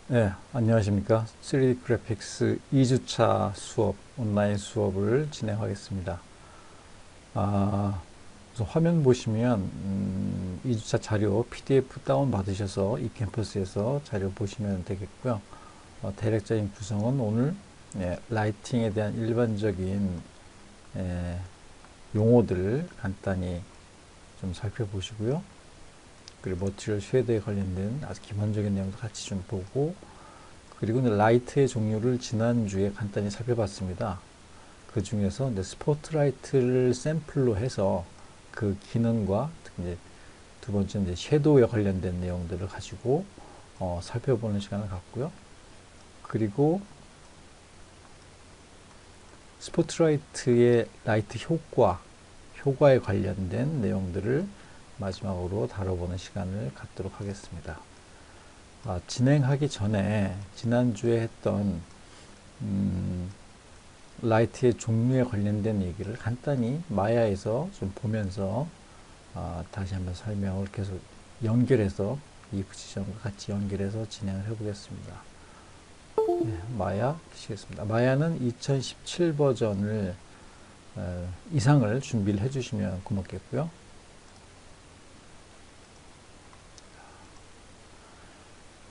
네, 안녕하십니까. 3D 그래픽스 2주차 수업, 온라인 수업을 진행하겠습니다. 우선 화면 보시면, 2주차 자료 PDF 다운 받으셔서 이 캠퍼스에서 자료 보시면 되겠고요. 대략적인 구성은 오늘 라이팅에 대한 일반적인 예, 용어들을 간단히 좀 살펴보시고요. 그리고 머티리얼 쉐드에 관련된 아주 기본적인 내용도 같이 좀 보고, 그리고 라이트의 종류를 지난주에 간단히 살펴봤습니다. 그 중에서 이제 스포트라이트를 샘플로 해서 그 기능과 특히 이제 두 번째 이제 섀도우에 관련된 내용들을 가지고 살펴보는 시간을 갖고요. 그리고 스포트라이트의 라이트 효과에 관련된 내용들을 마지막으로 다뤄보는 시간을 갖도록 하겠습니다. 진행하기 전에 지난주에 했던 라이트의 종류에 관련된 얘기를 간단히 마야에서 좀 보면서 다시 한번 설명을 계속 연결해서 이 지점과 같이 연결해서 진행을 해보겠습니다. 네, 마야 시겠습니다. 마야는 2017 버전을 이상을 준비를 해주시면 고맙겠고요.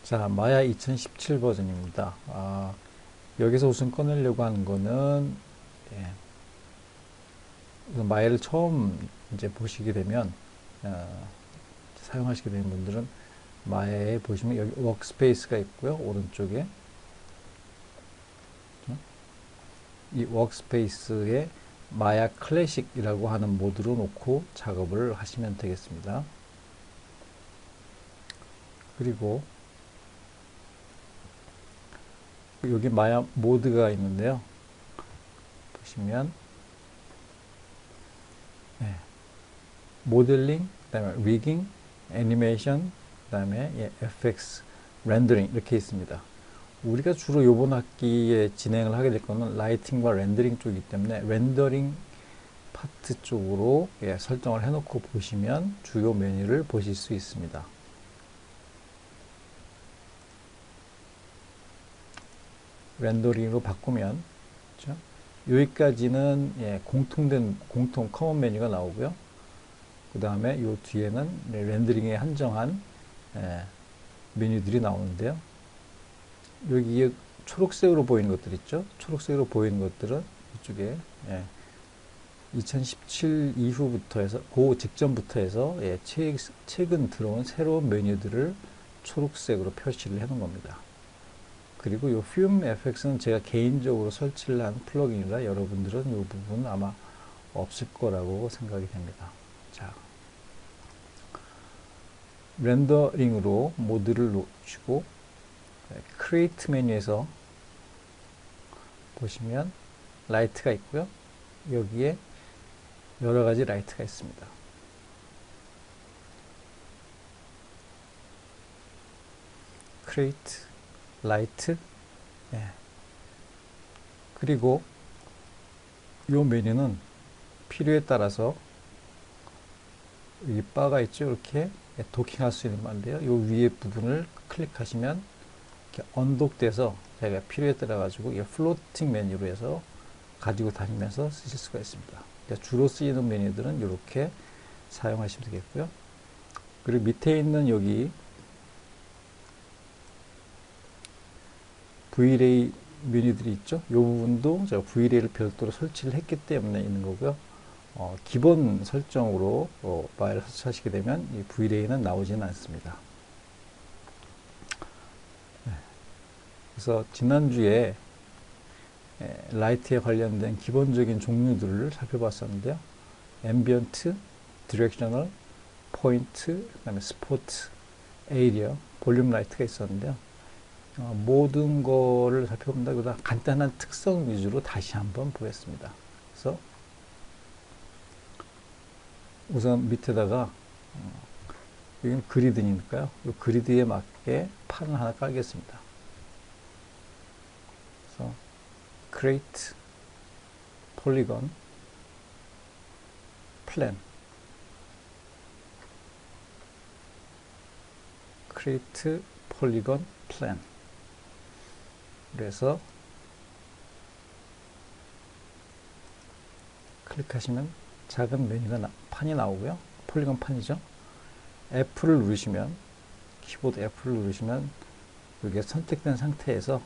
자, 마야 2017 버전입니다. 여기서 우선 꺼내려고 하는 거는 예, 마야를 처음 이제 보시게 되면 사용하시게 되는 분들은 마야에 보시면 여기 워크스페이스가 있고요. 오른쪽에 이 워크스페이스에 마야 클래식이라고 하는 모드로 놓고 작업을 하시면 되겠습니다. 그리고 여기 마야 모드가 있는데요. 보시면 모델링, 그다음에 리깅, 애니메이션, 그다음에 FX, 렌더링 이렇게 있습니다. 우리가 주로 이번 학기에 진행을 하게 될 거는 라이팅과 렌더링 쪽이기 때문에 렌더링 파트 쪽으로 설정을 해놓고 보시면 주요 메뉴를 보실 수 있습니다. 렌더링으로 바꾸면 그렇죠? 여기까지는 공통 커먼 메뉴가 나오고요. 그 다음에 이 뒤에는 렌더링에 한정한 메뉴들이 나오는데요. 여기 초록색으로 보이는 것들 있죠? 초록색으로 보이는 것들은 이쪽에 2017 이후부터 해서 그 직전부터 해서 최근 들어온 새로운 메뉴들을 초록색으로 표시를 해 놓은 겁니다. 그리고 이 Fume FX는 제가 개인적으로 설치를 한 플러그인이라 여러분들은 이 부분은 아마 없을 거라고 생각이 됩니다. 자, 렌더링으로 모드를 놓으시고 크리에이트 메뉴에서 보시면 라이트가 있고요. 여기에 여러 가지 라이트가 있습니다. 크리에이트, 라이트, 그리고 이 메뉴는 필요에 따라서 이 바가 있죠. 이렇게 도킹할 수 있는 건데요. 이 위에 부분을 클릭하시면 이렇게 언독돼서 자기가 필요에 따라 가지고 이 플로팅 메뉴로 해서 가지고 다니면서 쓰실 수가 있습니다. 주로 쓰이는 메뉴들은 이렇게 사용하시면 되겠고요. 그리고 밑에 있는 여기 Vray 메뉴들이 있죠. 이 부분도 제가 Vray를 별도로 설치를 했기 때문에 있는 거고요. 기본 설정으로 파일을 설치하시게 되면 이 Vray는 나오지는 않습니다. 그래서 지난주에 라이트에 관련된 기본적인 종류들을 살펴봤었는데요. 앰비언트, 디렉셔널, 포인트, 그다음에 스포트, 에이리어, 볼륨 라이트가 있었는데요. 모든 거를 살펴본다기보다 간단한 특성 위주로 다시 한번 보겠습니다. 그래서 우선 밑에다가 여기는 그리드니까요. 이 그리드에 맞게 판을 하나 깔겠습니다. 그래서 create polygon plan create polygon plan 그래서 클릭하시면 작은 메뉴가 판이 나오고요. 폴리곤 판이죠. F를 누르시면, 키보드 F를 누르시면 이게 선택된 상태에서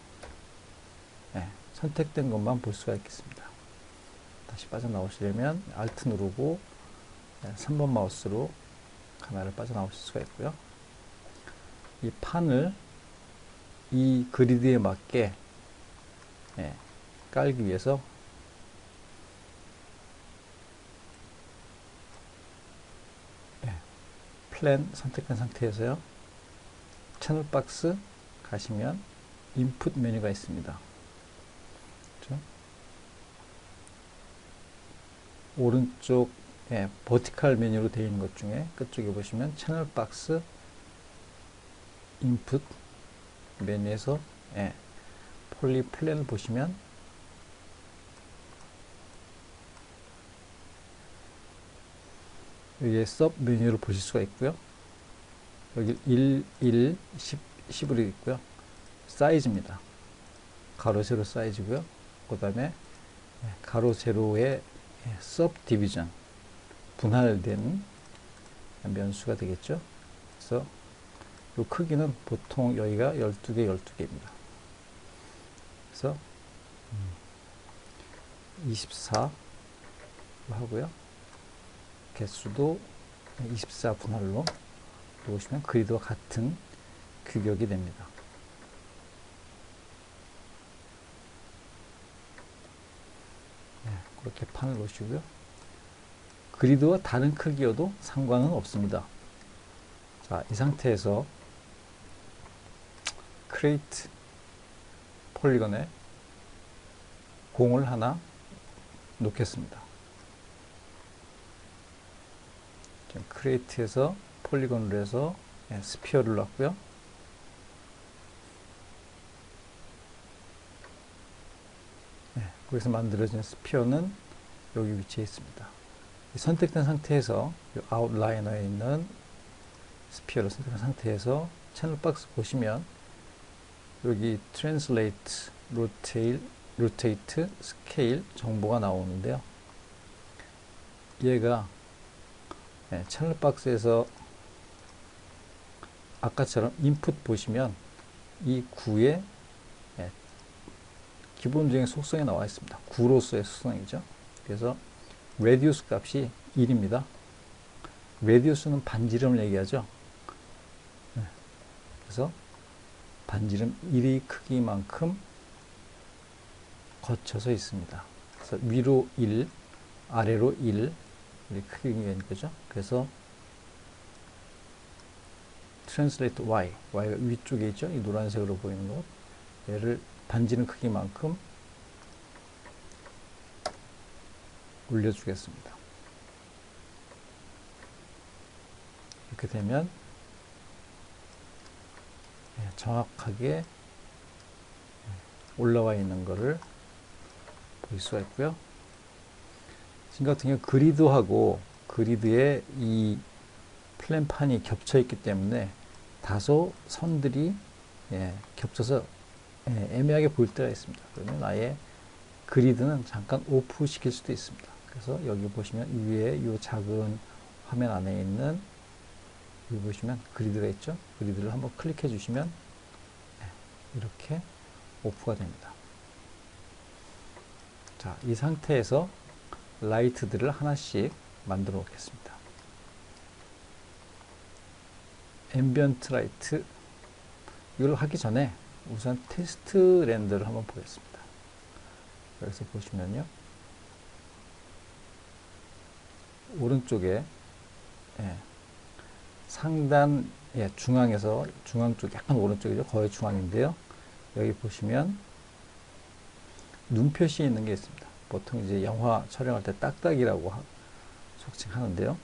선택된 것만 볼 수가 있겠습니다. 다시 빠져나오시려면 Alt 누르고 3번 마우스로 카메라를 빠져나오실 수가 있고요. 이 판을 이 그리드에 맞게 깔기 위해서 플랜 선택된 상태에서요. 채널 박스 가시면 인풋 메뉴가 있습니다. 그렇죠? 오른쪽 버티컬 메뉴로 되어 있는 것 중에 끝쪽에 보시면 채널 박스 인풋 메뉴에서 폴리 플랜을 보시면 여기에 섭 메뉴를 보실 수가 있고요. 여기 1, 1, 10, 10으로 있고요. 사이즈입니다. 가로 세로 사이즈고요. 그 다음에 가로 세로의 섭 디비전 분할된 면수가 되겠죠. 그래서 이 크기는 보통 여기가 12개, 12개입니다. 그래서 24 하고요. 개수도 24 분할로 놓으시면 그리드와 같은 규격이 됩니다. 그렇게 판을 놓으시고요. 그리드와 다른 크기여도 상관은 없습니다. 자, 이 상태에서 크리에이트 폴리건에 공을 하나 놓겠습니다. 크리에이트에서 폴리건으로 해서 스피어를 놨고요. 거기서 만들어진 스피어는 여기 위치해 있습니다. 선택된 상태에서 아웃라이너에 있는 스피어를 선택한 상태에서 채널 박스 보시면 여기 Translate, Rotate, Scale 정보가 나오는데요. 얘가 채널 박스에서 아까처럼 인풋 보시면 이 구에 기본적인 속성이 나와 있습니다. 구로서의 속성이죠. 그래서 레디우스 값이 1입니다. 레디우스는 반지름을 얘기하죠. 그래서 반지름 1의 크기만큼 거쳐서 있습니다. 그래서 위로 1, 아래로 1 이렇게 크기가 있는 거죠. 그래서 Translate Y, Y가 위쪽에 있죠. 이 노란색으로 보이는 것. 얘를 반지름 크기만큼 올려주겠습니다. 이렇게 되면 정확하게 올라와 있는 것을 볼 수가 있고요. 지금 같은 경우 그리드하고 그리드의 이 플랜판이 겹쳐 있기 때문에 다소 선들이 겹쳐서 애매하게 보일 때가 있습니다. 그러면 아예 그리드는 잠깐 오프 시킬 수도 있습니다. 그래서 여기 보시면 위에 이 작은 화면 안에 있는 여기 보시면 그리드가 있죠. 그리드를 한번 클릭해 주시면 이렇게 오프가 됩니다. 자, 이 상태에서 라이트들을 하나씩 만들어 놓겠습니다. 앰비언트 라이트 이걸 하기 전에 우선 테스트 렌더를 한번 보겠습니다. 여기서 보시면요. 오른쪽에 상단 중앙에서 중앙 쪽 약간 오른쪽이죠. 거의 중앙인데요. 여기 보시면 눈 표시 있는 게 있습니다. 보통 이제 영화 촬영할 때 딱딱이라고 속칭하는데요.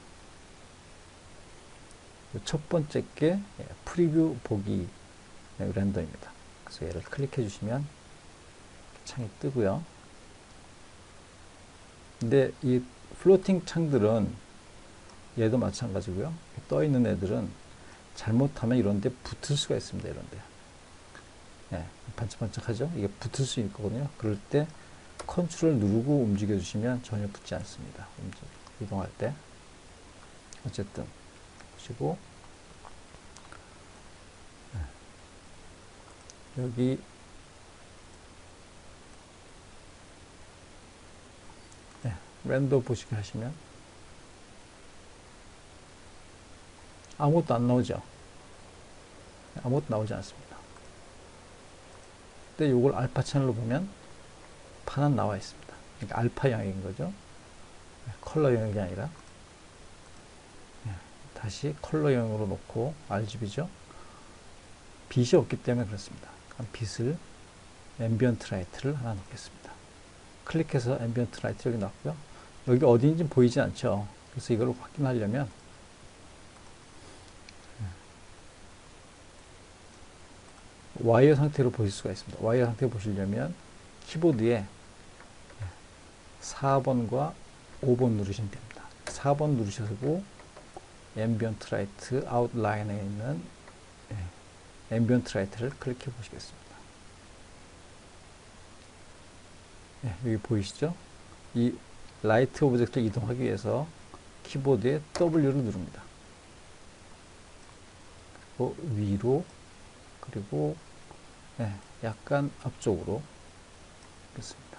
첫 번째 게 프리뷰 보기 렌더입니다. 그래서 얘를 클릭해 주시면 창이 뜨고요. 근데 이 플로팅 창들은 얘도 마찬가지고요. 떠 있는 애들은 잘못하면 이런 데 붙을 수가 있습니다. 이런 데. 반짝반짝하죠? 이게 붙을 수 있거든요. 그럴 때 컨트롤 누르고 움직여 주시면 전혀 붙지 않습니다. 이동할 때. 어쨌든 보시고 여기 렌더 보시게 하시면 아무것도 안 나오죠. 아무것도 나오지 않습니다. 근데 이걸 알파 채널로 보면 파란 나와 있습니다. 그러니까 알파 영역인 거죠. 컬러 영역이 아니라. 다시 컬러 영역으로 놓고 RGB죠. 빛이 없기 때문에 그렇습니다. 빛을 앰비언트 라이트를 하나 놓겠습니다. 클릭해서 앰비언트 라이트 여기 놨고요. 여기 어디인지 보이지 않죠. 그래서 이걸 확인하려면 와이어 상태로 보실 수가 있습니다. 와이어 상태 보시려면 키보드에 4번과 5번 누르시면 됩니다. 4번 누르시고 앰비언트 라이트 아웃라인에 있는 앰비언트 라이트를 클릭해 보시겠습니다. 여기 보이시죠? 이 라이트 오브젝트를 이동하기 위해서 키보드에 W를 누릅니다. 그리고 위로 그리고 약간 앞쪽으로 그렇습니다.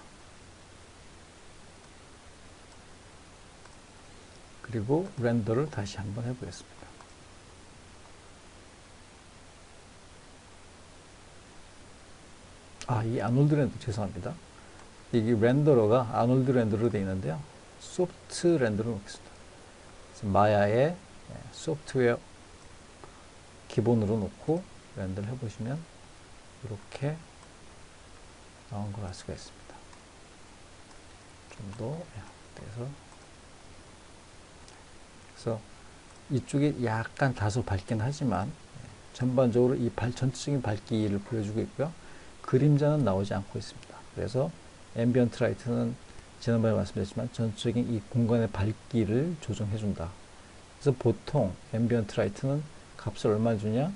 그리고 렌더를 다시 한번 해보겠습니다. 이 아놀드 렌더 죄송합니다. 이게 렌더러가 아놀드 렌더로 되어 있는데요. 소프트 렌더를 놓겠습니다. 마야의 소프트웨어 기본으로 놓고 렌더를 해보시면 이렇게 나온 걸 알 수가 있습니다. 좀 더 그래서 이쪽이 약간 다소 밝긴 하지만 전반적으로 이 전체적인 밝기를 보여주고 있고요. 그림자는 나오지 않고 있습니다. 그래서 앰비언트 라이트는 지난번에 말씀드렸지만 전체적인 이 공간의 밝기를 조정해 준다. 그래서 보통 앰비언트 라이트는 값을 얼마 주냐?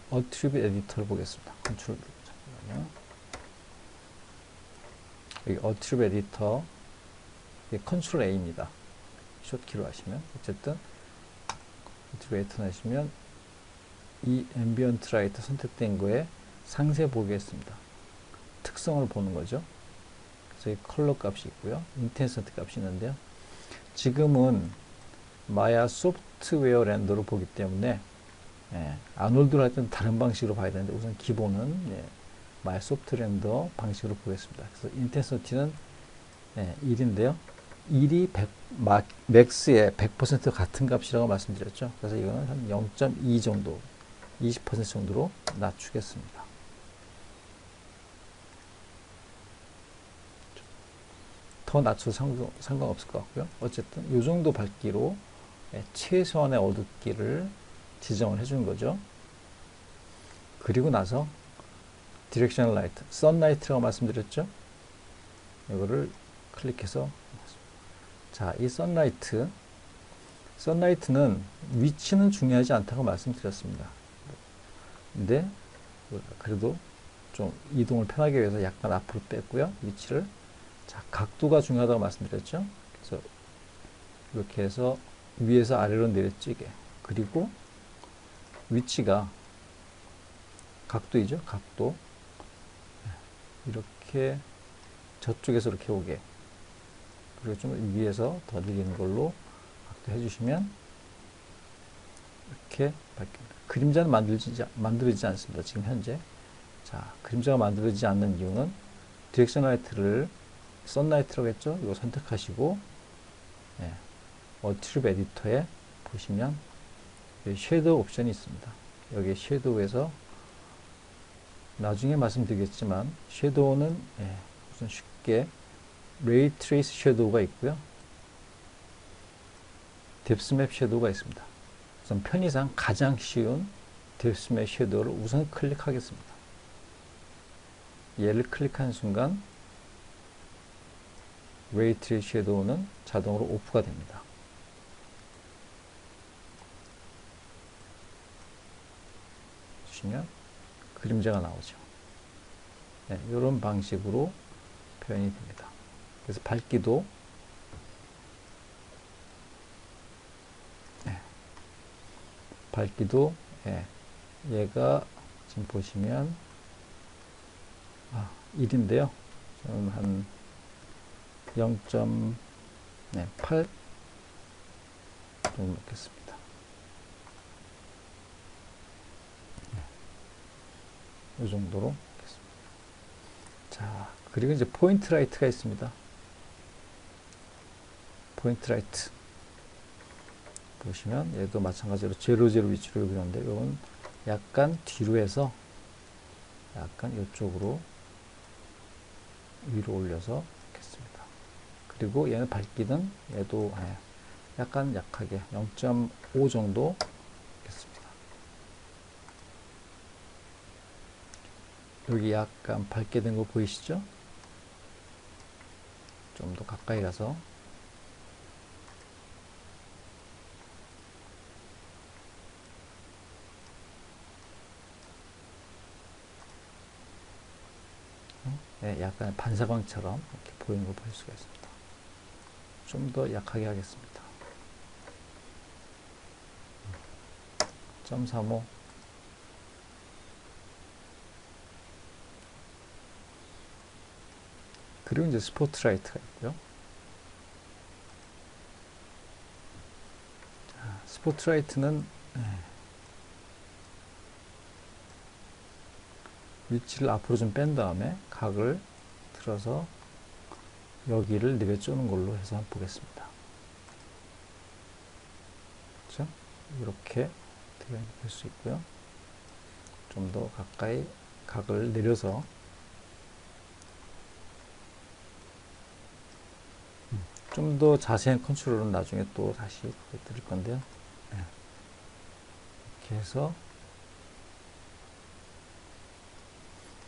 어트리뷰트 에디터를 보겠습니다. 컨트롤 잠깐만요. 여기 어트리뷰트 에디터 컨트롤 A입니다. 숏키로 하시면 어쨌든 어트리뷰트 에디터 하시면 이 앰비언트 라이트 선택된 거에 상세 보겠습니다. 특성을 보는 거죠. 그래서 이 컬러 값이 있고요. 인텐시티 값이 있는데요. 지금은 마야 소프트웨어 렌더로 보기 때문에 아놀드로 할 때는 다른 방식으로 봐야 되는데 우선 기본은 마야 소프트 렌더 방식으로 보겠습니다. 그래서 인텐시티는 1인데요. 1이 맥스의 100% 같은 값이라고 말씀드렸죠. 그래서 이거는 한 0.2 정도, 20% 정도로 낮추겠습니다. 더 낮춰도 상관없을 것 같고요. 어쨌든 이 정도 밝기로 최소한의 어둡기를 지정을 해주는 거죠. 그리고 나서 디렉셔널 라이트, 선라이트라고 말씀드렸죠. 이거를 클릭해서 자, 이 선라이트는 위치는 중요하지 않다고 말씀드렸습니다. 근데 그래도 좀 이동을 편하게 위해서 약간 앞으로 뺐고요. 위치를. 자, 각도가 중요하다고 말씀드렸죠. 그래서 이렇게 해서 위에서 아래로 내려찌게. 그리고 위치가 각도이죠. 각도. 이렇게 저쪽에서 이렇게 오게. 그리고 좀 위에서 더 느리는 걸로 각도 해주시면 이렇게 밝힙니다. 그림자는 만들어지지 않습니다. 지금 현재. 자, 그림자가 만들어지지 않는 이유는 디렉션 라이트를 선라이트라고 했죠. 이거 선택하시고 어트리뷰트 에디터에 보시면 섀도우 옵션이 있습니다. 여기 섀도우에서 나중에 말씀드리겠지만 섀도우는 우선 쉽게 레이 트레이스 섀도우가 있고요. 뎁스맵 섀도우가 있습니다. 우선 편의상 가장 쉬운 뎁스맵 섀도우를 우선 클릭하겠습니다. 얘를 클릭하는 순간 레이 트레이스 섀도우는 자동으로 오프가 됩니다. 보시면 그림자가 나오죠. 네, 이런 방식으로 표현이 됩니다. 그래서 밝기도 예, 얘가 지금 보시면 1인데요. 저는 한 0.8 정도 넣겠습니다. 이 정도로 넣겠습니다. 자, 그리고 이제 포인트 라이트가 있습니다. 포인트 라이트 보시면 얘도 마찬가지로 0, 0 위치로 그렸는데 이건 약간 뒤로 해서 약간 이쪽으로 위로 올려서 넣겠습니다. 그리고 얘는 밝기는 얘도 약간 약하게 0.5 정도 넣겠습니다. 여기 약간 밝게 된 거 보이시죠? 좀 더 가까이 가서 약간 반사광처럼 이렇게 보이는 거 볼 수가 있습니다. 좀 더 약하게 하겠습니다. 0.35 그리고 이제 스포트라이트가 있고요. 자, 스포트라이트는 위치를 앞으로 좀 뺀 다음에 각을 틀어서 여기를 내려주는 걸로 해서 한번 보겠습니다. 그렇죠? 이렇게 볼 수 있고요. 좀 더 가까이 각을 내려서 좀 더 자세한 컨트롤은 나중에 또 다시 드릴 건데요. 이렇게 해서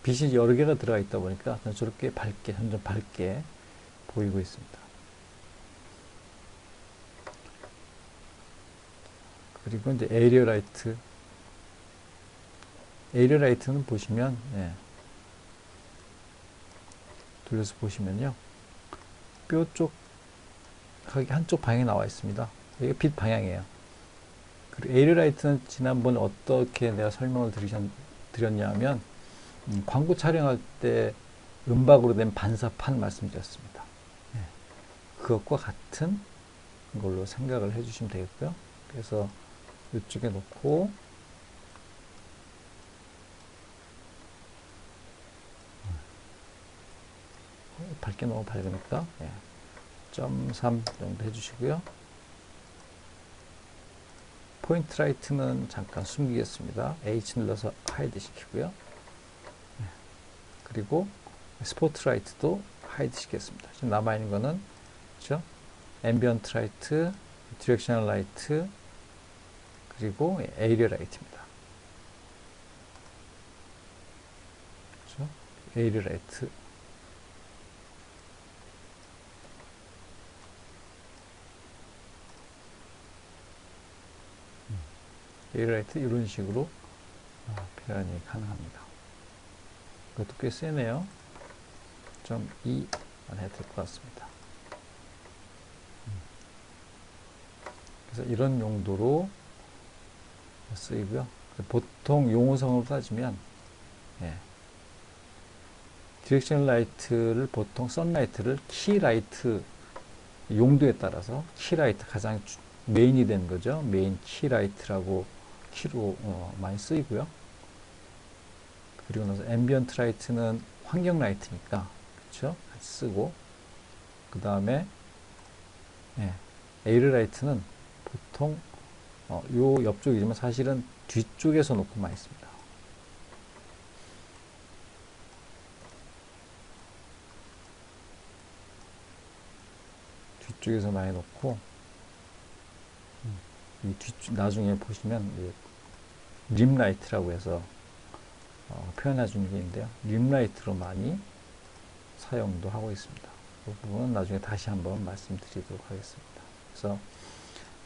빛이 여러 개가 들어가 있다 보니까 저렇게 밝게, 점점 밝게 보이고 있습니다. 그리고 이제 에이리어 라이트. 에이리어 라이트는 보시면, 돌려서 보시면요. 뼈 쪽, 한쪽 방향에 나와 있습니다. 이게 빛 방향이에요. 그리고 에이리어 라이트는 지난번 어떻게 내가 설명을 드렸냐면, 광고 촬영할 때 은박으로 된 반사판 말씀드렸습니다. 그것과 같은 걸로 생각을 해주시면 되겠고요. 그래서 이쪽에 놓고 밝게 너무 밝으니까 0.3 정도 해주시고요. 포인트 라이트는 잠깐 숨기겠습니다. H 눌러서 하이드 시키고요. 그리고 스포트라이트도 하이드 시켰습니다. 지금 남아있는 거는 그렇죠? 앰비언트 라이트, 디렉셔널 라이트, 그리고 에이리어 라이트입니다. 그렇죠? 에이리어 라이트. 에이리어 라이트 이런 식으로 표현이 가능합니다. 이것도 꽤 세네요. 0.2만 해도 될 것 같습니다. 그래서 이런 용도로 쓰이고요. 보통 용어성으로 따지면 디렉션 라이트를 보통 선라이트를 키라이트 용도에 따라서 키라이트 가장 메인이 된 거죠. 메인 키라이트라고 키로 많이 쓰이고요. 그리고 나서 앰비언트 라이트는 환경 라이트니까 그렇죠? 같이 쓰고 그 다음에 에이리어 라이트는 보통 요 옆쪽이지만 사실은 뒤쪽에서 놓고 많이 씁니다. 뒤쪽에서 많이 놓고 이 뒤쪽 나중에 보시면 림라이트라고 해서 표현해 주는 게 있는데요. 림라이트로 많이 사용도 하고 있습니다. 그 부분은 나중에 다시 한번 말씀드리도록 하겠습니다. 그래서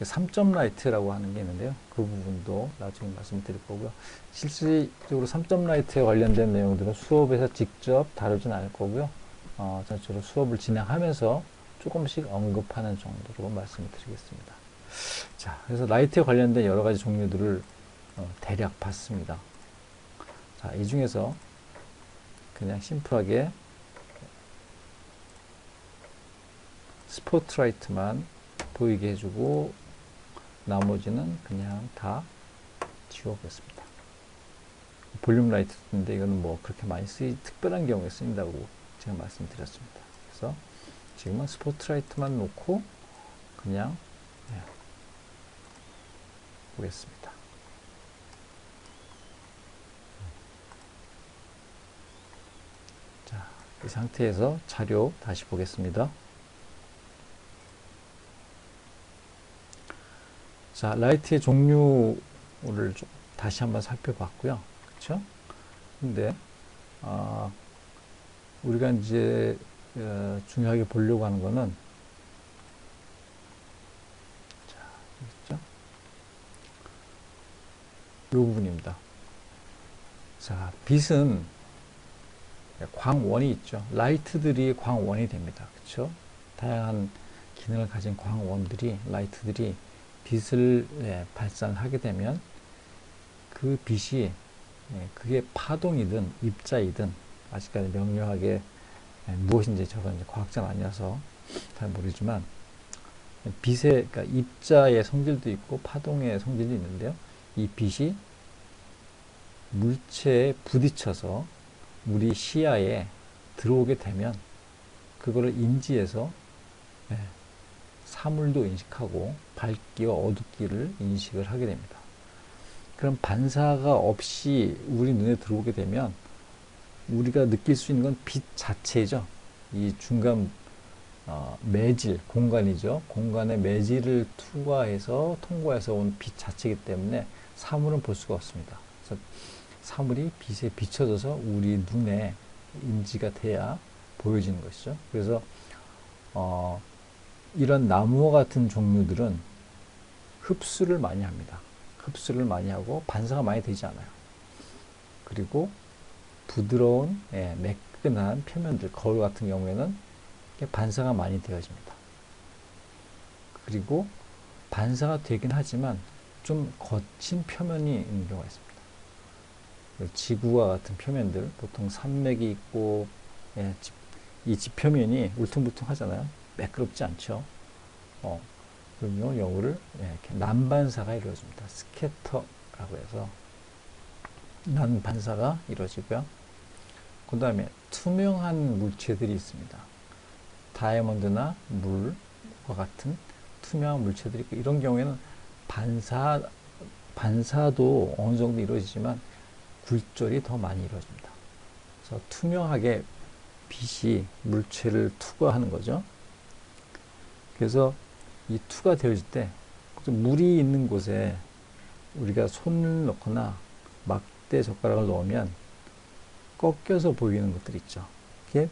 3점 라이트라고 하는 게 있는데요. 그 부분도 나중에 말씀드릴 거고요. 실질적으로 3점 라이트에 관련된 내용들은 수업에서 직접 다루진 않을 거고요. 전체적으로 수업을 진행하면서 조금씩 언급하는 정도로 말씀을 드리겠습니다. 자, 그래서 라이트에 관련된 여러 가지 종류들을 대략 봤습니다. 자, 이 중에서 그냥 심플하게 스포트라이트만 보이게 해주고 나머지는 그냥 다 지워보겠습니다. 볼륨 라이트인데 이거는 뭐 그렇게 많이 특별한 경우에 쓰인다고 제가 말씀드렸습니다. 그래서 지금은 스포트라이트만 놓고 그냥 보겠습니다. 자, 이 상태에서 자료 다시 보겠습니다. 자, 라이트의 종류를 좀 다시 한번 살펴봤고요. 그렇죠? 근데 우리가 이제 중요하게 보려고 하는 거는 자, 있죠? 이 부분입니다. 자, 빛은 광원이 있죠. 라이트들이 광원이 됩니다. 그렇죠? 다양한 기능을 가진 광원들이 라이트들이 빛을 발산하게 되면 그 빛이 그게 파동이든 입자이든 아직까지 명료하게 무엇인지 저는 이제 과학자는 아니라서 잘 모르지만 빛의 그러니까 입자의 성질도 있고 파동의 성질도 있는데요. 이 빛이 물체에 부딪혀서 우리 시야에 들어오게 되면 그거를 인지해서 사물도 인식하고 밝기와 어둡기를 인식을 하게 됩니다. 그럼 반사가 없이 우리 눈에 들어오게 되면 우리가 느낄 수 있는 건 빛 자체죠. 이 중간 매질, 공간이죠. 공간에 매질을 통과해서 온 빛 자체이기 때문에 사물은 볼 수가 없습니다. 그래서 사물이 빛에 비춰져서 우리 눈에 인지가 돼야 보여지는 것이죠. 그래서 이런 나무와 같은 종류들은 흡수를 많이 합니다. 흡수를 많이 하고 반사가 많이 되지 않아요. 그리고 부드러운 매끈한 표면들, 거울 같은 경우에는 반사가 많이 되어집니다. 그리고 반사가 되긴 하지만 좀 거친 표면이 있는 경우가 있습니다. 지구와 같은 표면들, 보통 산맥이 있고 이 지표면이 울퉁불퉁 하잖아요. 매끄럽지 않죠. 그러면 영어를 이렇게 난반사가 이루어집니다. 스캐터라고 해서 난반사가 이루어지고요. 그 다음에 투명한 물체들이 있습니다. 다이아몬드나 물과 같은 투명한 물체들이 있고 이런 경우에는 반사도 어느 정도 이루어지지만 굴절이 더 많이 이루어집니다. 그래서 투명하게 빛이 물체를 투과하는 거죠. 그래서 이 투가 되어질 때 물이 있는 곳에 우리가 손을 넣거나 막대 젓가락을 넣으면 꺾여서 보이는 것들이 있죠. 그게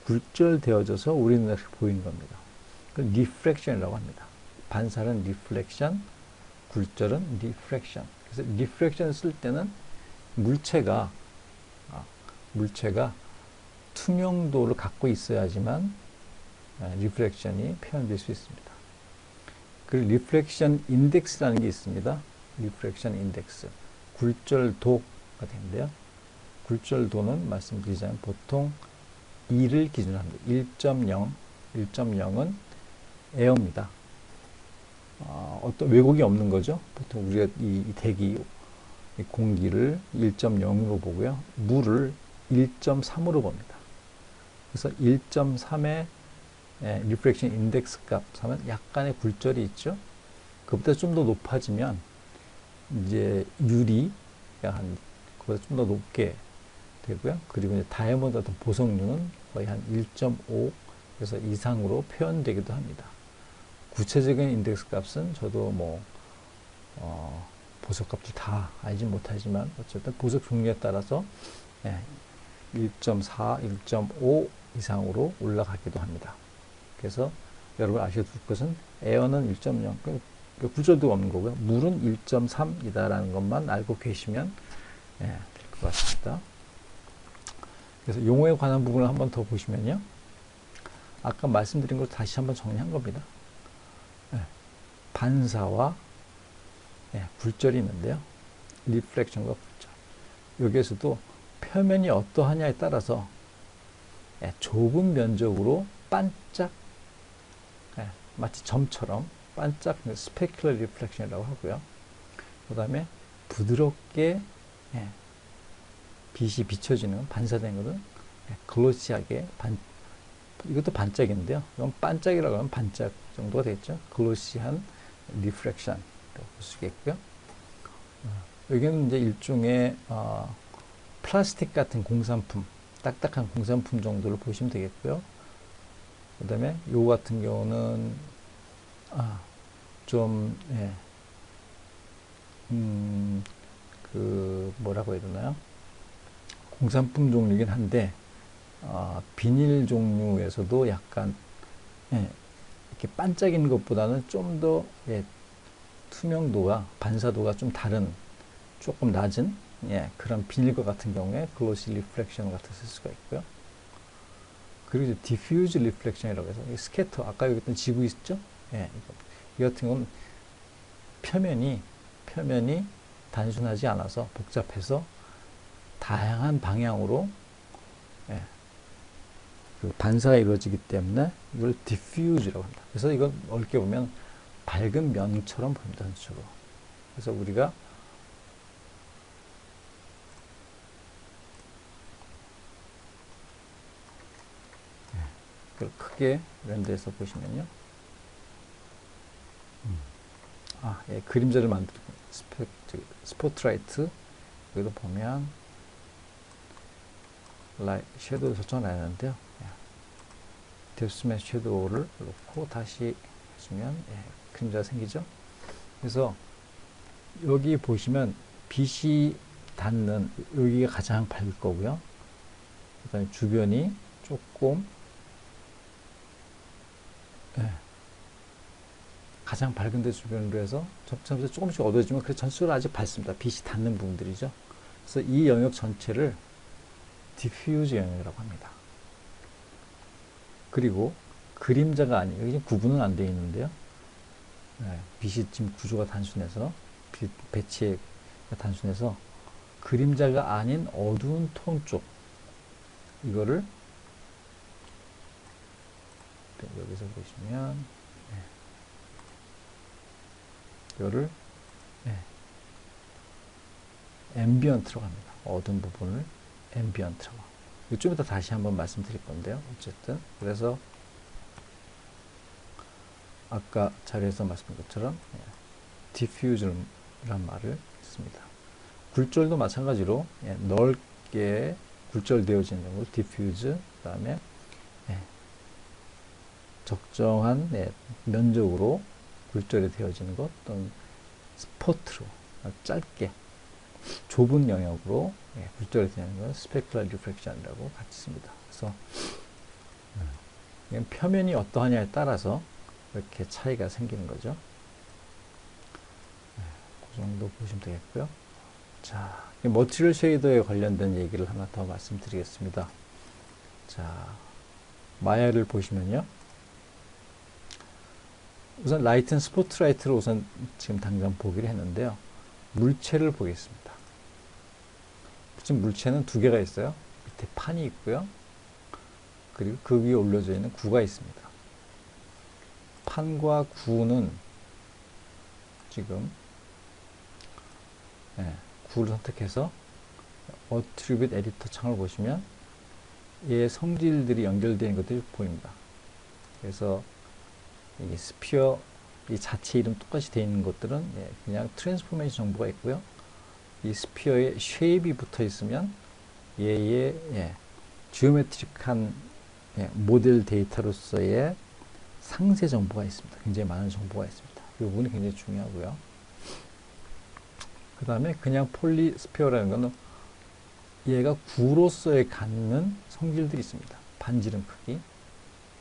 굴절되어져서 우리 눈에 보이는 겁니다. 그걸 리프렉션이라고 합니다. 반사는 리플렉션, 굴절은 리프렉션. 그래서 리프렉션을 쓸 때는 물체가 투명도를 갖고 있어야지만 리프렉션이 표현될 수 있습니다. 그 리프렉션 인덱스라는 게 있습니다. 리프렉션 인덱스. 굴절도가 되는데요. 굴절도는 말씀드리자면 보통 2를 기준으로 합니다. 1.0, 1.0은 에어입니다. 어떤 왜곡이 없는 거죠. 보통 우리가 이 대기, 이 공기를 1.0으로 보고요. 물을 1.3으로 봅니다. 그래서 1.3의 리프렉션 인덱스 값 하면 약간의 굴절이 있죠. 그보다 좀 더 높아지면 이제 유리가 그보다 좀 더 높게 되고요. 그리고 이제 다이아몬드 같은 보석류는 거의 한 1.5 그래서 이상으로 표현되기도 합니다. 구체적인 인덱스 값은 저도 보석 값을 다 알지 못하지만 어쨌든 보석 종류에 따라서 1.4, 1.5 이상으로 올라가기도 합니다. 그래서 여러분 아셔야 될 것은 에어는 1.0, 굴절도가 없는 거고요. 물은 1.3이다라는 것만 알고 계시면 될 것 같습니다. 그래서 용어에 관한 부분을 한번 더 보시면요. 아까 말씀드린 걸 다시 한번 정리한 겁니다. 반사와 굴절이 있는데요. 리플렉션과 굴절. 여기에서도 표면이 어떠하냐에 따라서 좁은 면적으로 반짝, 마치 점처럼 반짝 스페큘러 리플렉션이라고 하고요. 그 다음에 부드럽게 빛이 비춰지는 반사된 것은 글로시하게 이것도 반짝인데요. 이건 반짝이라고 하면 반짝 정도가 되겠죠. 글로시한 리프렉션이라고 볼 수 있겠고요. 여기는 이제 일종의 플라스틱 같은 공산품, 딱딱한 공산품 정도를 보시면 되겠고요. 그 다음에 요 같은 경우는 좀 뭐라고 해야 되나요? 공산품 종류이긴 한데 비닐 종류에서도 약간 이렇게 반짝이는 것보다는 좀 더 투명도가 반사도가 좀 다른 조금 낮은 그런 비닐과 같은 경우에 글로시 리플렉션 같은 쓸 수가 있고요. 그리고 이제 디퓨즈 리플렉션이라고 해서 스캐터 아까 여기 있던 지구 있죠? 이 같은 경우는 표면이 단순하지 않아서 복잡해서 다양한 방향으로 그 반사가 이루어지기 때문에 이걸 디퓨즈라고 합니다. 그래서 이건 어렵게 보면 밝은 면처럼 보입니다. 전체적으로. 그래서 우리가 그걸 크게 렌더해서 보시면요. 그림자를 만드는 스포트라이트 여기도 보면 섀도우 설정을 해야 하는데요. 뎁스맨 섀도우를 놓고 다시 해주면 그림자가 생기죠. 그래서 여기 보시면 빛이 닿는 여기가 가장 밝을 거고요. 그 다음에 주변이 조금 가장 밝은 데 주변으로 해서 점점 조금씩 어두워지면 그래서 전체적으로 아직 밝습니다. 빛이 닿는 부분들이죠. 그래서 이 영역 전체를 디퓨즈 영역이라고 합니다. 그리고 그림자가 아닌 여기 구분은 안 되어 있는데요. 빛이 지금 구조가 단순해서 빛 배치가 단순해서 그림자가 아닌 어두운 톤 쪽 이거를 여기서 보시면 이거를 앰비언트라고 합니다. 어두운 부분을 앰비언트라고. 좀 이따 다시 한번 말씀드릴 건데요. 어쨌든 그래서 아까 자료에서 말씀드린 것처럼 디퓨즈란 말을 했습니다. 굴절도 마찬가지로 넓게 굴절되어지는 걸 디퓨즈, 그 다음에 적정한 면적으로 굴절이 되어지는 것 또는 스포트로 짧게 좁은 영역으로 굴절이 되는 건 스페큘러 리프렉션이라고 같이 씁니다. 그래서 표면이 어떠하냐에 따라서 이렇게 차이가 생기는 거죠. 그 정도 보시면 되겠고요. 자, 머티리얼 쉐이더에 관련된 얘기를 하나 더 말씀드리겠습니다. 자, 마야를 보시면요. 우선 라이트는 스포트라이트를 우선 지금 당장 보기로 했는데요. 물체를 보겠습니다. 지금 물체는 두 개가 있어요. 밑에 판이 있고요. 그리고 그 위에 올려져 있는 구가 있습니다. 판과 구는 지금 구를 선택해서 Attribute 에디터 창을 보시면 얘의 성질들이 연결되어 있는 것들이 보입니다. 그래서 이 스피어 이 자체 이름 똑같이 되어 있는 것들은 그냥 트랜스포메이션 정보가 있고요. 이 스피어에 쉐입이 붙어 있으면 얘의 지오메트릭한 모델 데이터로서의 상세 정보가 있습니다. 굉장히 많은 정보가 있습니다. 이 부분이 굉장히 중요하고요. 그 다음에 그냥 폴리스피어라는 것은 얘가 구로서의 갖는 성질들이 있습니다. 반지름 크기,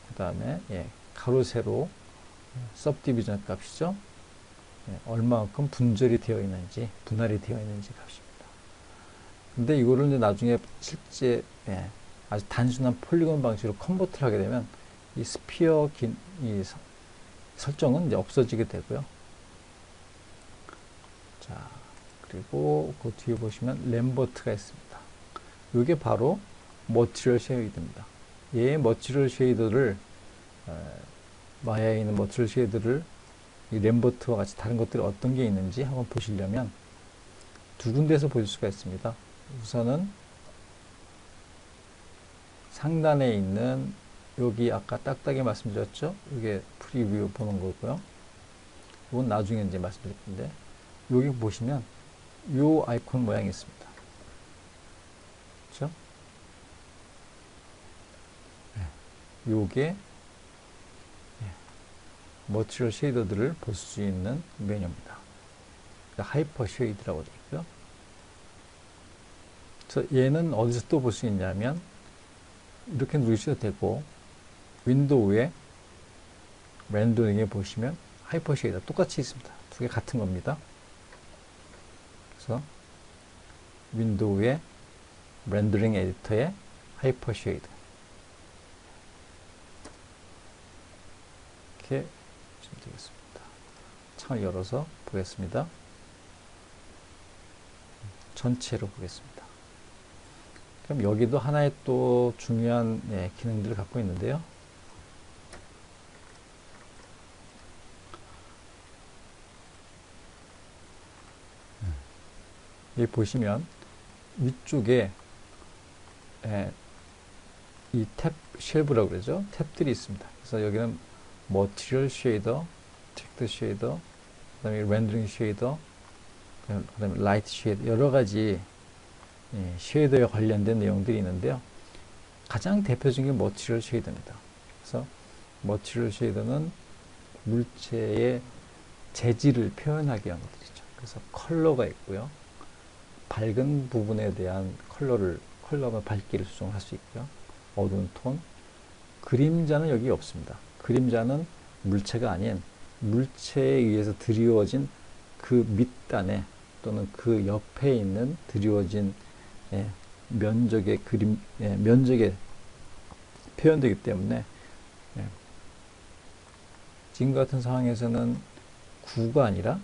그 다음에 가로 세로 서브디비전 값이죠. 얼마만큼 분절이 되어 있는지, 분할이 되어 있는지 값입니다. 근데 이거를 이제 나중에 실제 아주 단순한 폴리곤 방식으로 컨버트를 하게 되면 이 스피어 이 설정은 이제 없어지게 되고요. 자, 그리고 그 뒤에 보시면 램버트가 있습니다. 이게 바로 머티리얼 쉐이드입니다. 얘의 머티리얼 쉐이드를 마야에 있는 머티리얼 쉐이드를 이 램버트와 같이 다른 것들이 어떤 게 있는지 한번 보시려면 두 군데에서 보실 수가 있습니다. 우선은 상단에 있는 여기 아까 딱딱이 말씀드렸죠? 이게 프리뷰 보는 거고요. 이건 나중에 이제 말씀드릴 건데 여기 보시면 요 아이콘 모양이 있습니다. 그렇죠? 요게 머티리얼 쉐이더들을 볼 수 있는 메뉴입니다. 하이퍼 쉐이드라고 되어 있고요. 그래서 얘는 어디서 또 볼 수 있냐면 이렇게 누르셔도 되고 윈도우에 렌더링에 보시면 하이퍼 쉐이더 똑같이 있습니다. 두 개 같은 겁니다. 그래서 윈도우에 렌더링 에디터에 하이퍼 쉐이드 이렇게 보시면 되겠습니다. 창을 열어서 보겠습니다. 전체로 보겠습니다. 그럼 여기도 하나의 또 중요한 기능들을 갖고 있는데요. 여기 보시면 위쪽에 이 탭 쉘브라고 그러죠. 탭들이 있습니다. 그래서 여기는 머티리얼 쉐이더, 텍스트 쉐이더, 그다음에 렌더링 쉐이더, 그다음에 라이트 쉐이더 여러 가지 쉐이더에 관련된 내용들이 있는데요. 가장 대표적인 게 머티리얼 쉐이더입니다. 그래서 머티리얼 쉐이더는 물체의 재질을 표현하기 위한 것들이죠. 그래서 컬러가 있고요. 밝은 부분에 대한 컬러가 밝기를 조정할 수 있고요. 어두운 톤. 그림자는 여기 없습니다. 그림자는 물체가 아닌 물체에 의해서 드리워진 그 밑단에 또는 그 옆에 있는 드리워진 면적의 면적에 표현되기 때문에 지금 같은 상황에서는 구가 아니라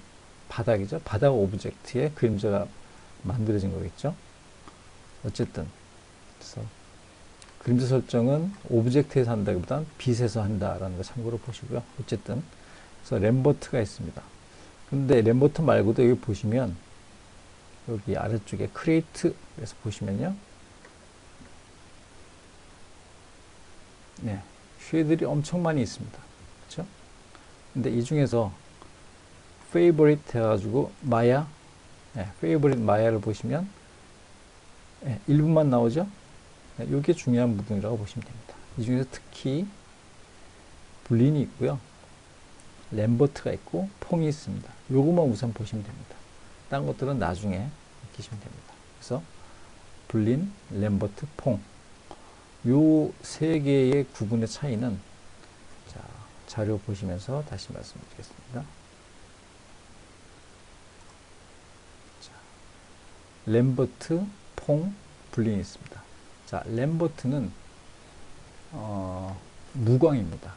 바닥이죠. 바닥 오브젝트에 그림자가 만들어진 거겠죠. 어쨌든 그래서 그림자 설정은 오브젝트에서 한다기보다는 빛에서 한다라는 거 참고로 보시고요. 어쨌든 그래서 램버트가 있습니다. 근데 램버트 말고도 여기 보시면 여기 아래쪽에 크리에이트에서 보시면요. 쉐이드들이 엄청 많이 있습니다. 그렇죠? 근데 이 중에서 favorite 해가지고 마야, favorite 마야를 보시면 일부만 나오죠? 이게 중요한 부분이라고 보시면 됩니다. 이 중에서 특히 블린이 있고요. 램버트가 있고 퐁이 있습니다. 요것만 우선 보시면 됩니다. 다른 것들은 나중에 익히시면 됩니다. 그래서 블린, 램버트, 퐁 요 세 개의 구분의 차이는 자료 보시면서 다시 말씀드리겠습니다. 램버트, 퐁, 블린이 있습니다. 자, 램버트는 무광입니다.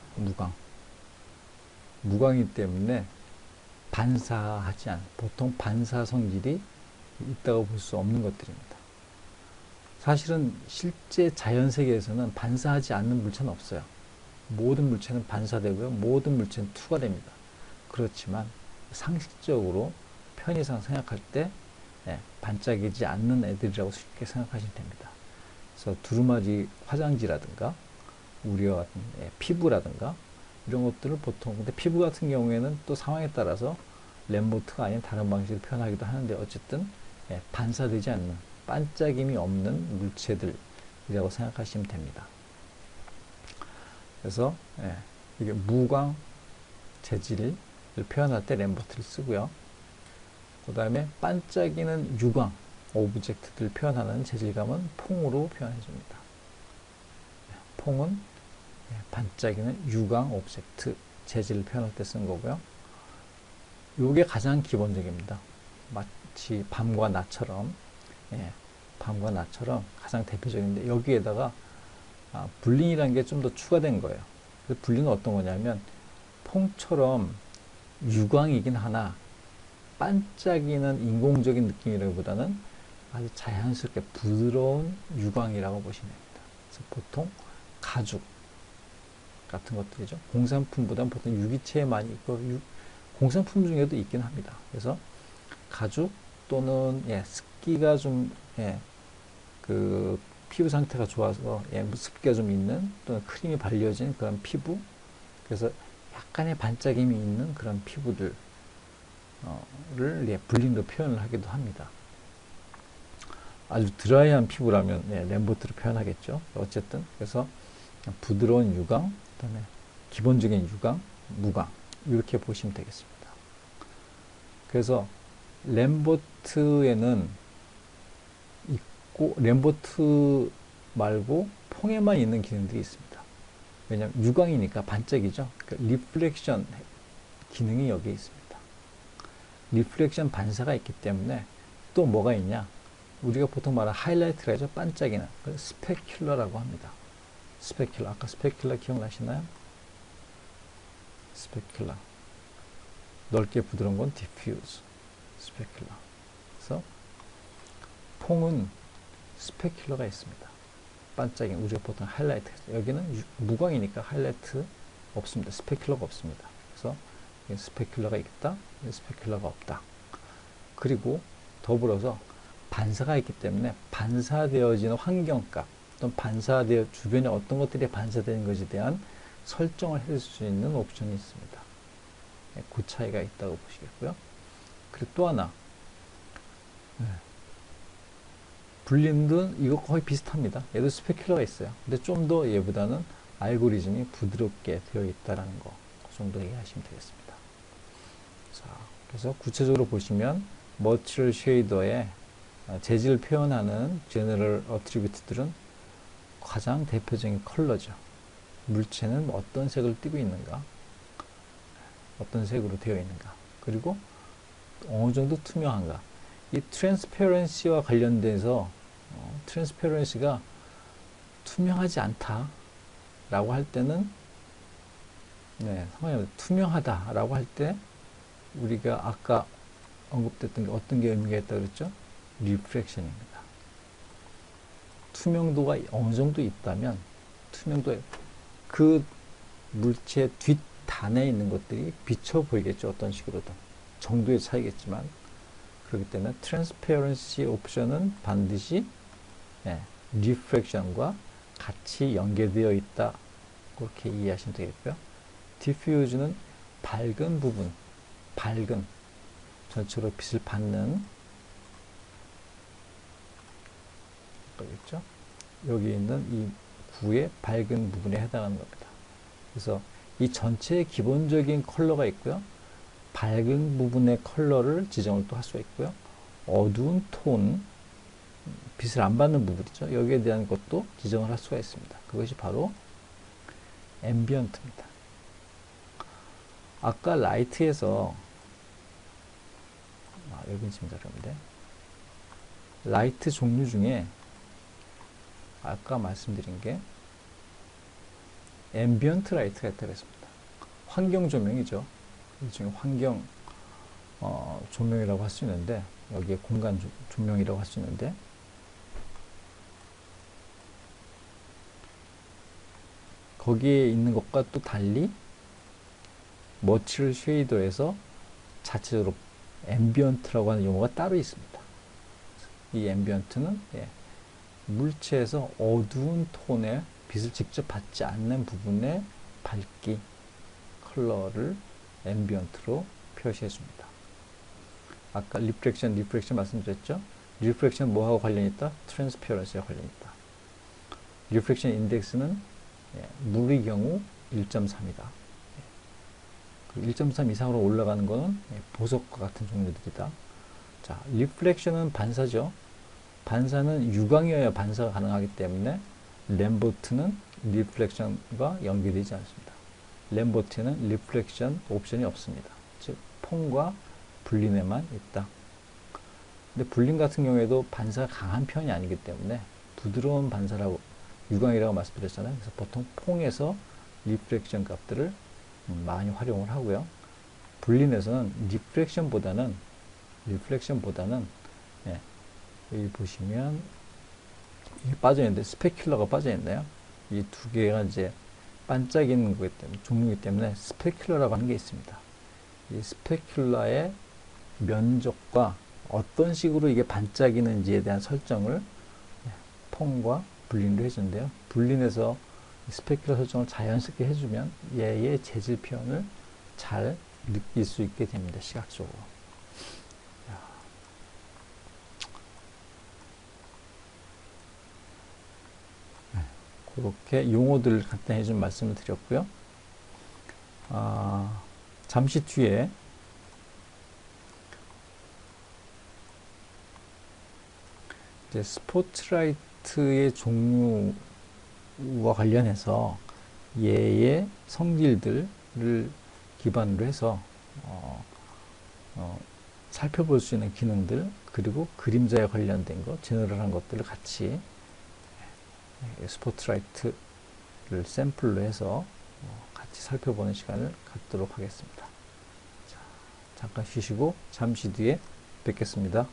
무광이기 때문에 반사하지 않은, 보통 반사 성질이 있다고 볼 수 없는 것들입니다. 사실은 실제 자연 세계에서는 반사하지 않는 물체는 없어요. 모든 물체는 반사되고요. 모든 물체는 투과됩니다. 그렇지만 상식적으로 편의상 생각할 때 반짝이지 않는 애들이라고 쉽게 생각하시면 됩니다. 그래서 두루마리 화장지라든가 우리와 같은 피부라든가 이런 것들을 보통, 근데 피부 같은 경우에는 또 상황에 따라서 램버트가 아닌 다른 방식으로 표현하기도 하는데 어쨌든 반사되지 않는 반짝임이 없는 물체들이라고 생각하시면 됩니다. 그래서 이게 무광 재질을 표현할 때 램버트를 쓰고요. 그 다음에 반짝이는 유광 오브젝트들 표현하는 재질감은 퐁으로 표현해 줍니다. 퐁은 반짝이는 유광 오브젝트 재질을 표현할 때 쓴 거고요. 이게 가장 기본적입니다. 마치 밤과 낮처럼, 예, 밤과 낮처럼 가장 대표적인데 여기에다가 블링이라는 게 좀 더 추가된 거예요. 그 블링은 어떤 거냐면 퐁처럼 유광이긴 하나 반짝이는 인공적인 느낌이라기보다는 아주 자연스럽게 부드러운 유광이라고 보시면 됩니다. 그래서 보통 가죽 같은 것들이죠. 공산품보다는 보통 유기체에 많이 있고 공산품 중에도 있긴 합니다. 그래서 가죽 또는 습기가 좀 그 피부 상태가 좋아서 습기가 좀 있는 또는 크림이 발려진 그런 피부, 그래서 약간의 반짝임이 있는 그런 피부들 를 블링으로 표현을 하기도 합니다. 아주 드라이한 피부라면 램보트로 표현하겠죠. 어쨌든 그래서 부드러운 유광, 그다음에 기본적인 유광, 무광 이렇게 보시면 되겠습니다. 그래서 램보트에는 있고 램보트 말고 퐁에만 있는 기능들이 있습니다. 왜냐하면 유광이니까 반짝이죠. 그러니까 리플렉션 기능이 여기에 있습니다. 리플렉션 반사가 있기 때문에 또 뭐가 있냐? 우리가 보통 말하는 하이라이트라 하죠. 반짝이는. 그걸 스페큘러라고 합니다. 스페큘러. 아까 스페큘러 기억나시나요? 스페큘러. 넓게 부드러운 건 디퓨즈. 스페큘러. 그래서 퐁은 스페큘러가 있습니다. 반짝이는. 우리가 보통 하이라이트. 여기는 무광이니까 하이라이트 없습니다. 스페큘러가 없습니다. 그래서 스페큘러가 있다, 스페큘러가 없다. 그리고 더불어서 반사가 있기 때문에 반사되어지는 환경값 또는 반사되어 주변에 어떤 것들이 반사되는 것에 대한 설정을 해줄 수 있는 옵션이 있습니다. 그 차이가 있다고 보시겠고요. 그리고 또 하나, 블린드 이거 거의 비슷합니다. 얘도 스페큘러가 있어요. 근데 좀 더 얘보다는 알고리즘이 부드럽게 되어 있다는 거, 그 정도 이해하시면 되겠습니다. 자, 그래서 구체적으로 보시면 머티리얼 쉐이더의 재질을 표현하는 제너럴 어트리뷰트들은 가장 대표적인 컬러죠. 물체는 어떤 색을 띠고 있는가, 어떤 색으로 되어 있는가, 그리고 어느 정도 투명한가. 이 트랜스페런시와 관련돼서 트랜스페런시가 투명하지 않다라고 할 때는 투명하다라고 할 때 우리가 아까 언급됐던 게 어떤 게 의미가 있다고 그랬죠? 리프렉션입니다. 투명도가 어느 정도 있다면 투명도에 그 물체 뒷단에 있는 것들이 비쳐 보이겠죠. 어떤 식으로든. 정도의 차이겠지만 그렇기 때문에 트랜스페런시 옵션은 반드시 리프렉션과 같이 연계되어 있다. 그렇게 이해하시면 되겠고요. 디퓨즈는 밝은 부분, 밝은 전체로 빛을 받는 거겠죠. 여기 있는 이 구의 밝은 부분에 해당하는 겁니다. 그래서 이 전체의 기본적인 컬러가 있고요. 밝은 부분의 컬러를 지정을 또 할 수가 있고요. 어두운 톤, 빛을 안 받는 부분이죠. 여기에 대한 것도 지정을 할 수가 있습니다. 그것이 바로 앰비언트입니다. 아까 라이트에서 여기 지금 자료인데 라이트 종류 중에 아까 말씀드린 게 앰비언트 라이트가 있다고 했습니다. 환경 조명이죠. 일종의 환경 조명이라고 할 수 있는데 여기에 공간 조명이라고 할 수 있는데 거기에 있는 것과 또 달리 머티리얼 쉐이더에서 자체적으로 앰비언트라고 하는 용어가 따로 있습니다. 이 앰비언트는 물체에서 어두운 톤의 빛을 직접 받지 않는 부분의 밝기, 컬러를 앰비언트로 표시해 줍니다. 아까 리프렉션 말씀드렸죠? 리프렉션 뭐하고 관련이 있다? 트랜스페런시와 관련이 있다. 리프렉션 인덱스는 물의 경우 1.3이다. 1.3 이상으로 올라가는 것은 보석과 같은 종류들이다. 자, 리플렉션은 반사죠. 반사는 유광이어야 반사가 가능하기 때문에 램보트는 리플렉션과 연계되지 않습니다. 램보트는 리플렉션 옵션이 없습니다. 즉 폰과 불린에만 있다. 근데 불린 같은 경우에도 반사가 강한 편이 아니기 때문에 부드러운 반사라고 유광이라고 말씀드렸잖아요. 그래서 보통 퐁에서 리프렉션 값들을 많이 활용을 하고요. 불린에서는 리프렉션보다는 예, 여기 보시면 이게 빠져있는데 스페큘러가 빠져있네요. 이 두 개가 이제 반짝이는 거기 때문에 종류이기 때문에 스페큘러라고 하는 게 있습니다. 이 스페큘러의 면적과 어떤 식으로 이게 반짝이는지에 대한 설정을 폰과 불린으로 해주는데요. 불린에서 스페큘러 설정을 자연스럽게 해주면 얘의 재질 표현을 잘 느낄 수 있게 됩니다. 시각적으로. 그렇게 용어들을 간단히 좀 말씀을 드렸고요. 잠시 뒤에 이제 스포트라이트의 종류와 관련해서 얘의 성질들을 기반으로 해서 살펴볼 수 있는 기능들, 그리고 그림자에 관련된 것, 제너럴한 것들을 같이 스포트라이트를 샘플로 해서 같이 살펴보는 시간을 갖도록 하겠습니다. 자, 잠깐 쉬시고 잠시 뒤에 뵙겠습니다.